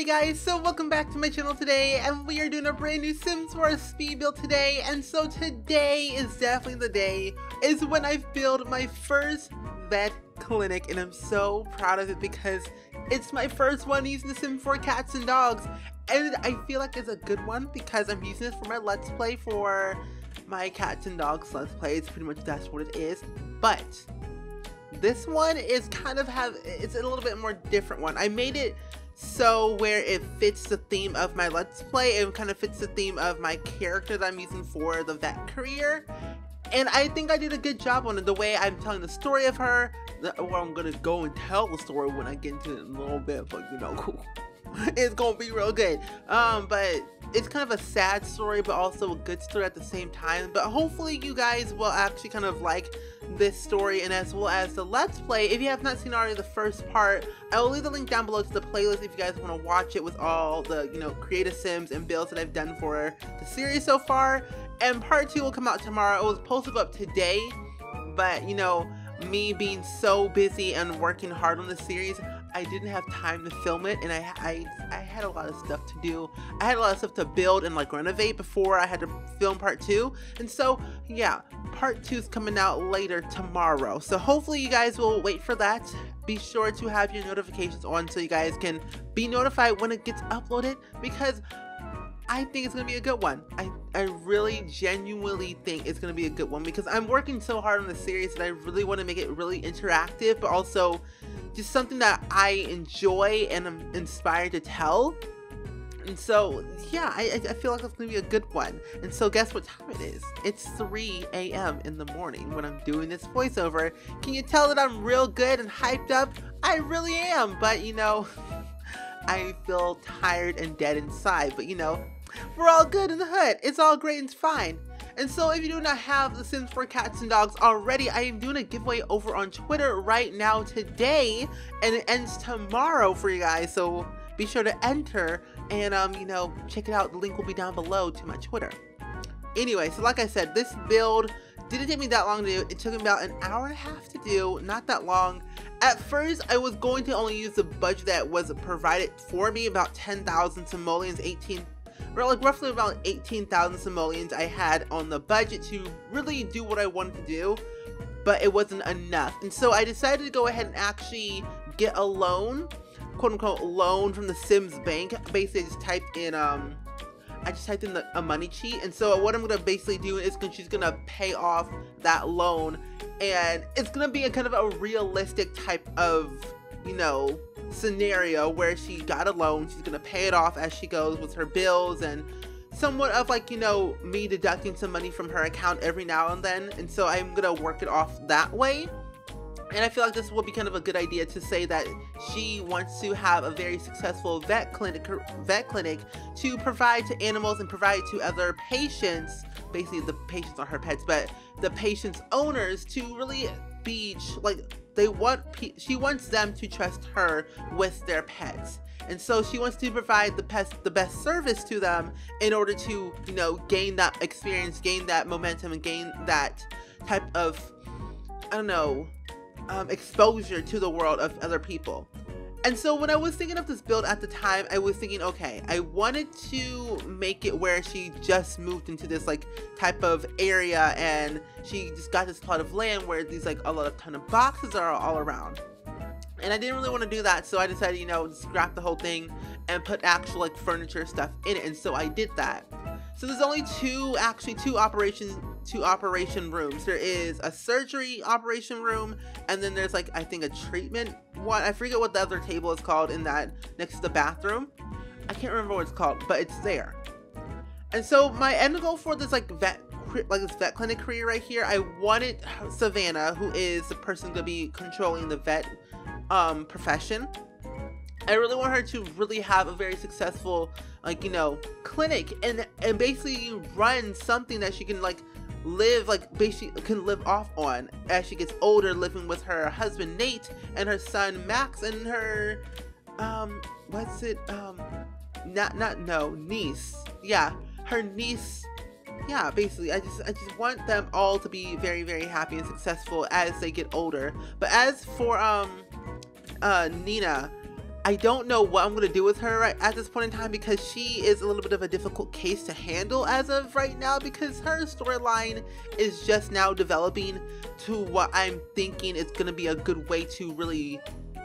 guys, so welcome back to my channel today, and we are doing a brand new Sims 4 speed build today. And so today is definitely the day is when I build my first vet clinic, and I'm so proud of it because it's my first one using the Sims 4 cats and dogs, and I feel like it's a good one because I'm using this for my let's play for my cats and dogs let's play. It's pretty much that's what it is, but this one is it's a little bit more different one. I made it so where it fits the theme of my let's play, it kind of fits the theme of my character that I'm using for the vet career, and I think I did a good job on it. The way I'm telling the story of her, well, I'm gonna go and tell the story when I get into it in a little bit, but you know, it's gonna be real good. But it's kind of a sad story, but also a good story at the same time. But hopefully you guys will actually kind of like this story, and as well as the let's play. If you have not seen already the first part, I will leave the link down below to the playlist if you guys want to watch it with all the, you know, creative sims and builds that I've done for the series so far. And part 2 will come out tomorrow. It was supposed to go up today, but you know, me being so busy and working hard on the series, I didn't have time to film it, and I had a lot of stuff to do. I had a lot of stuff to build and like renovate before I had to film part 2. And so yeah, part 2 is coming out later tomorrow. So hopefully you guys will wait for that. Be sure to have your notifications on so you guys can be notified when it gets uploaded, because I think it's going to be a good one. I really genuinely think it's going to be a good one because I'm working so hard on the series and I really want to make it really interactive, but also just something that I enjoy and I'm inspired to tell. And so yeah, I feel like it's going to be a good one. And so guess what time it is? It's 3 a.m. in the morning when I'm doing this voiceover. Can you tell that I'm real good and hyped up? I really am, but you know, I feel tired and dead inside, but you know, we're all good in the hood. It's all great and it's fine. And so if you do not have the Sims 4 cats and dogs already, I am doing a giveaway over on Twitter right now today, and it ends tomorrow for you guys. So be sure to enter and you know, check it out. The link will be down below to my Twitter. Anyway, so like I said, this build didn't take me that long to do. It took me about an hour and a half to do, not that long. At first, I was going to only use the budget that was provided for me, about 10,000 simoleons, roughly around 18,000 simoleons I had on the budget to really do what I wanted to do, but it wasn't enough. And so I decided to go ahead and actually get a loan, quote unquote loan, from the Sims bank. Basically, I just typed in a money cheat, and so what I'm gonna basically do is she's gonna pay off that loan, and it's gonna be a kind of a realistic type of, you know, scenario where she got a loan. She's gonna pay it off as she goes with her bills, and somewhat of like, you know, me deducting some money from her account every now and then. And so I'm gonna work it off that way. And I feel like this will be kind of a good idea to say that she wants to have a very successful vet clinic to provide to animals and provide to other patients. Basically, the patients are her pets, but the patients' owners to really be like, she wants them to trust her with their pets. And so she wants to provide the best service to them in order to, you know, gain that experience, gain that momentum, and gain that type of, I don't know, exposure to the world of other people. And so when I was thinking of this build at the time, I was thinking, okay, I wanted to make it where she just moved into this like type of area, and she just got this plot of land where these like a lot of ton of boxes are all around. And I didn't really want to do that, so I decided, you know, to scrap the whole thing and put actual like furniture stuff in it. And so I did that. So there's only two operation rooms. There is a surgery operation room, and then there's like, I think, a treatment one. I forget what the other table is called in that next to the bathroom. I can't remember what it's called, but it's there. And so my end goal for this vet clinic career right here, I wanted Savannah, who is the person gonna be controlling the vet profession. I really want her to really have a very successful, like, you know, clinic, and basically run something that she can like live, like basically can live off on as she gets older, living with her husband Nate and her son Max and her niece. Yeah, her niece. Yeah, basically I just want them all to be very, very happy and successful as they get older. But as for Nina, I don't know what I'm going to do with her at this point in time, because she is a little bit of a difficult case to handle as of right now, because her storyline is just now developing to what I'm thinking is going to be a good way to really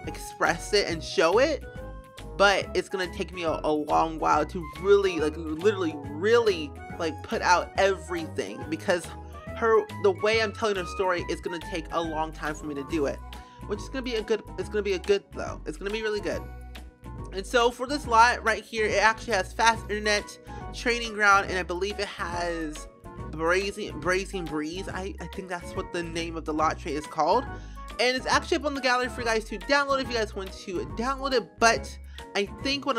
express it and show it. But it's going to take me a long while to really, like, literally really, like, put out everything, because the way I'm telling her story is going to take a long time for me to do it. Which is going to be it's going to be really good. And so for this lot right here, it actually has fast internet, training ground, and I believe it has Brazen Breeze. I think that's what the name of the lot trait is called. And it's actually up on the gallery for you guys to download if you guys want to download it. But I think I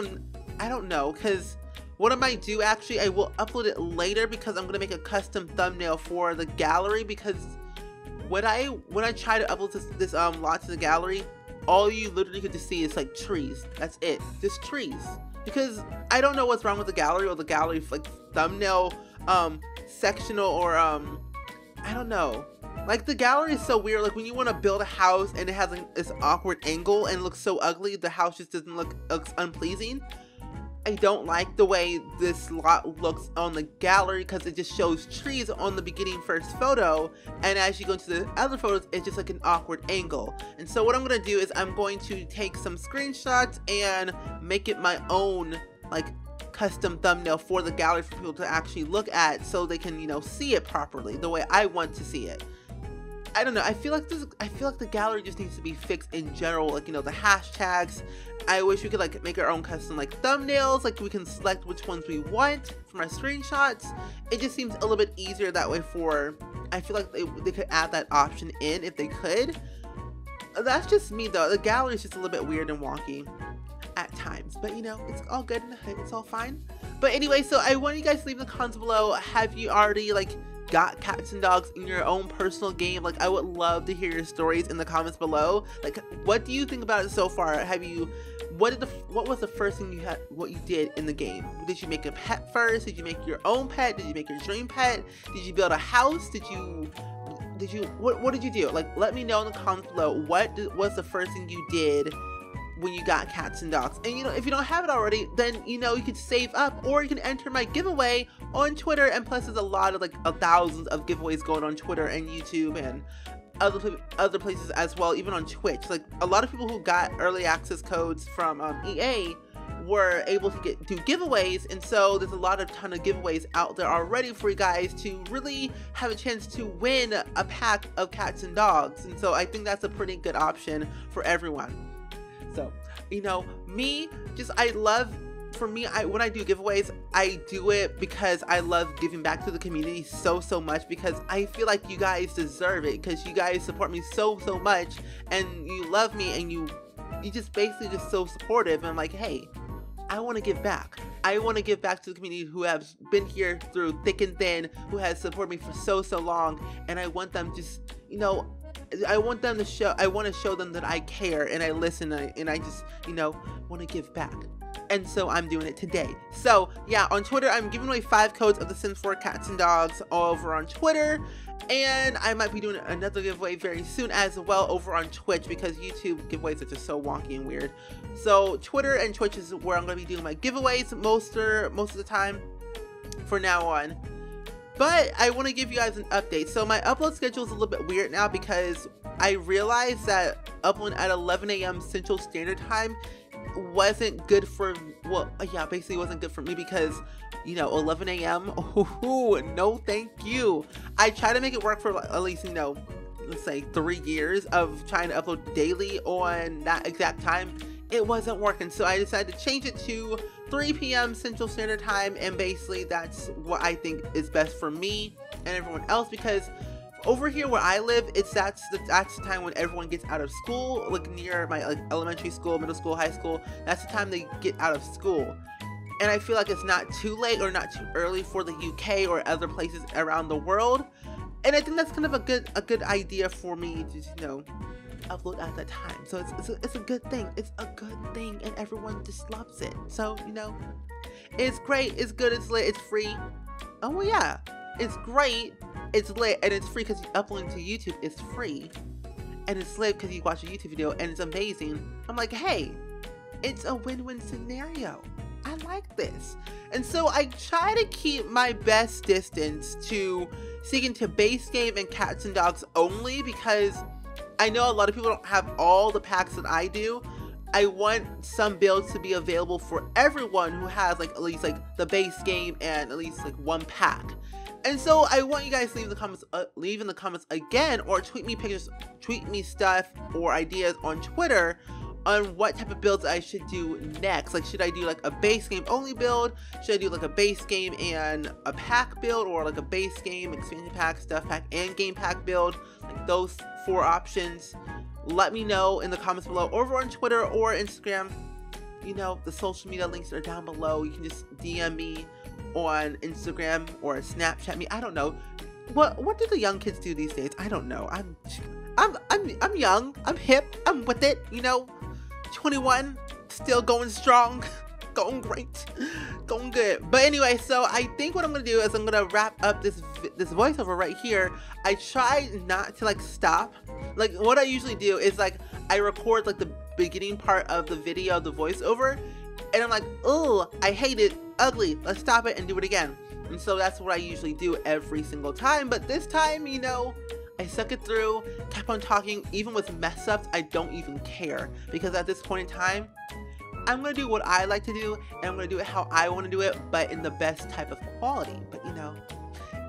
don't know, because what I might do, actually, I will upload it later, because I'm going to make a custom thumbnail for the gallery, because when I try to upload this lot to the gallery, all you literally get to see is like trees. That's it, just trees. Because I don't know what's wrong with the gallery, or the gallery like thumbnail sectional, or I don't know. Like, the gallery is so weird. Like, when you want to build a house and it has like this awkward angle and looks so ugly, the house just doesn't looks unpleasing. I don't like the way this lot looks on the gallery, because it just shows trees on the beginning first photo, and as you go into the other photos, it's just like an awkward angle. And so what I'm going to do is I'm going to take some screenshots and make it my own, like, custom thumbnail for the gallery for people to actually look at, so they can, you know, see it properly the way I want to see it. I don't know, I feel like the gallery just needs to be fixed in general, like, you know, the hashtags. I wish we could like make our own custom like thumbnails, like we can select which ones we want from our screenshots. It just seems a little bit easier that way. I feel like they could add that option in if they could. That's just me though. The gallery is just a little bit weird and wonky at times, but you know, it's all good in the hood, it's all fine. But anyway, so I want you guys to leave in the comments below, have you already like got cats and dogs in your own personal game? Like, I would love to hear your stories in the comments below. Like, what do you think about it so far? What was the first thing you did in the game? Did you make a pet first? Did you make your own pet? Did you make your dream pet? Did you build a house? What did you do? Like, let me know in the comments below, what was the first thing you did when you got cats and dogs? And you know, if you don't have it already, then you know, you could save up, or you can enter my giveaway on Twitter. And plus, there's a lot of like thousands of giveaways going on Twitter and YouTube and other places as well, even on Twitch. Like, a lot of people who got early access codes from EA were able to do giveaways, and so there's a ton of giveaways out there already for you guys to really have a chance to win a pack of cats and dogs. And so I think that's a pretty good option for everyone. So, you know, when I do giveaways, I do it because I love giving back to the community so much, because I feel like you guys deserve it, because you guys support me so much, and you love me, and you just basically just so supportive. And I'm like, hey, I want to give back. I want to give back to the community who have been here through thick and thin, who has supported me for so long, and I want them just, you know, I want to show them that I care and I listen, and I just, you know, want to give back. And so I'm doing it today. So yeah, on Twitter, I'm giving away 5 codes of The Sims 4 cats and dogs over on Twitter. And I might be doing another giveaway very soon as well over on Twitch, because YouTube giveaways are just so wonky and weird. So Twitter and Twitch is where I'm going to be doing my giveaways most of the time for now on. But I want to give you guys an update. So my upload schedule is a little bit weird now, because I realized that uploading at 11 a.m. Central Standard Time wasn't good for, well, yeah, basically wasn't good for me, because, you know, 11 a.m. Oh, no thank you. I try to make it work for at least, you know, let's say 3 years of trying to upload daily on that exact time. It wasn't working, so I decided to change it to 3 p.m. Central Standard Time, and basically that's what I think is best for me and everyone else, because over here where I live, that's the time when everyone gets out of school, like near my elementary school, middle school, high school. That's the time they get out of school. And I feel like it's not too late or not too early for the UK or other places around the world. And I think that's kind of a good idea for me to, you know, upload at that time. So it's a good thing. It's a good thing, and everyone just loves it. So, you know, it's great, it's good, it's lit, it's free. Oh well, yeah, it's great, it's lit, and it's free because you upload to YouTube. It's free, and it's lit because you watch a YouTube video, and it's amazing. I'm like, hey, it's a win-win scenario. I like this. And so I try to keep my best distance to sticking to base game and cats and dogs only, because I know a lot of people don't have all the packs that I do. I want some builds to be available for everyone who has like at least like the base game and at least like one pack. And so I want you guys to leave in the comments again, or tweet me pictures, tweet me stuff or ideas on Twitter on what type of builds I should do next. Like, should I do like a base game only build? Should I do like a base game and a pack build, or like a base game, expansion pack, stuff pack, and game pack build? Like those 4 options. Let me know in the comments below, over on Twitter or Instagram. You know, the social media links are down below. You can just DM me on Instagram or Snapchat me. I don't know. What do the young kids do these days? I don't know. I'm young. I'm hip. I'm with it. You know, 21, still going strong, going great, going good. But anyway, so I think what I'm gonna do is I'm gonna wrap up this voiceover right here. I try not to like stop. Like, what I usually do is like I record like the beginning part of the video, the voiceover, and I'm like, oh, I hate it, ugly, let's stop it and do it again. And so that's what I usually do every single time. But this time, you know, I stuck it through, kept on talking. Even with mess ups, I don't even care, because at this point in time, I'm gonna do what I like to do, and I'm gonna do it how I want to do it, but in the best type of quality. But you know,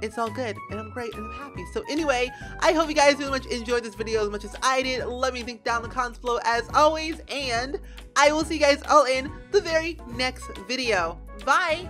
it's all good, and I'm great, and I'm happy. So anyway, I hope you guys really much enjoyed this video as much as I did. Let me think down in the comments below as always, and I will see you guys all in the very next video. Bye!